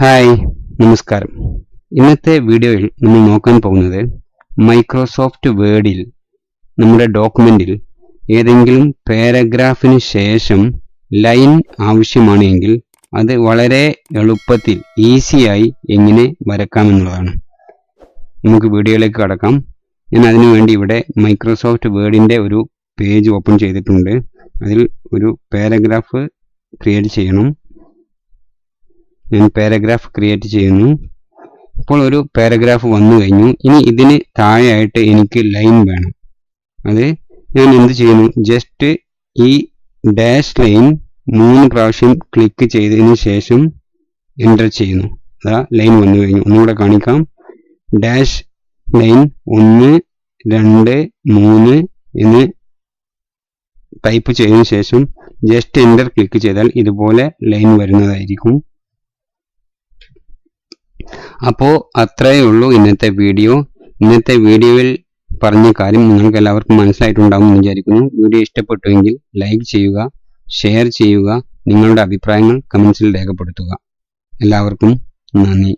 Hi, നമസ്കാരം. ഇന്നത്തെ വീഡിയോയിൽ നമ്മൾ നോക്കാൻ പോകുന്നത് മൈക്രോസോഫ്റ്റ് വേർഡിൽ നമ്മുടെ ഡോക്യുമെന്റിൽ ഏതെങ്കിലും പാരഗ്രാഫിന് ശേഷം ലൈൻ ആവശ്യമാണെങ്കിൽ അത് വളരെ എളുപ്പത്തിൽ ഈസിയായി എങ്ങനെ വരക്കാമെന്നുള്ളതാണ്. നമുക്ക് വീഡിയോയിലേക്ക് കടക്കാം. ഞാൻ അതിനുവേണ്ടി ഇവിടെ മൈക്രോസോഫ്റ്റ് വേർഡിൻ്റെ ഒരു പേജ് ഓപ്പൺ ചെയ്തിട്ടുണ്ട്. അതിൽ ഒരു പാരഗ്രാഫ് ക്രിയേറ്റ് ചെയ്യണം. ഞാൻ പാരഗ്രാഫ് ക്രിയേറ്റ് ചെയ്യുന്നു. ഇപ്പോൾ ഒരു പാരഗ്രാഫ് വന്നു കഴിഞ്ഞു. ഇനി ഇതിന് താഴെയായിട്ട് എനിക്ക് ലൈൻ വേണം. അത് ഞാൻ എന്ത് ചെയ്യുന്നു, ജസ്റ്റ് ഈ ഡാഷ് ലൈൻ 3 പ്രാവശ്യം ക്ലിക്ക് ചെയ്തതിന് ശേഷം എൻ്റർ ചെയ്യുന്നു. അതാ ലൈൻ വന്നു കഴിഞ്ഞു. ഒന്നുകൂടെ കാണിക്കാം. ഡാഷ് ലൈൻ 1, 2, 3 എന്ന് ടൈപ്പ് ചെയ്തതിന് ശേഷം ജസ്റ്റ് എൻ്റർ ക്ലിക്ക് ചെയ്താൽ ഇതുപോലെ ലൈൻ വരുന്നതായിരിക്കും. അപ്പോൾ അത്രയേ ഉള്ളൂ ഇന്നത്തെ വീഡിയോ. ഇന്നത്തെ വീഡിയോയിൽ പറഞ്ഞ കാര്യം നിങ്ങൾക്ക് എല്ലാവർക്കും മനസ്സിലായിട്ടുണ്ടാകും എന്ന് വിചാരിക്കുന്നു. വീഡിയോ ഇഷ്ടപ്പെട്ടുവെങ്കിൽ ലൈക്ക് ചെയ്യുക, ഷെയർ ചെയ്യുക, നിങ്ങളുടെ അഭിപ്രായങ്ങൾ കമൻസിൽ രേഖപ്പെടുത്തുക. എല്ലാവർക്കും നന്ദി.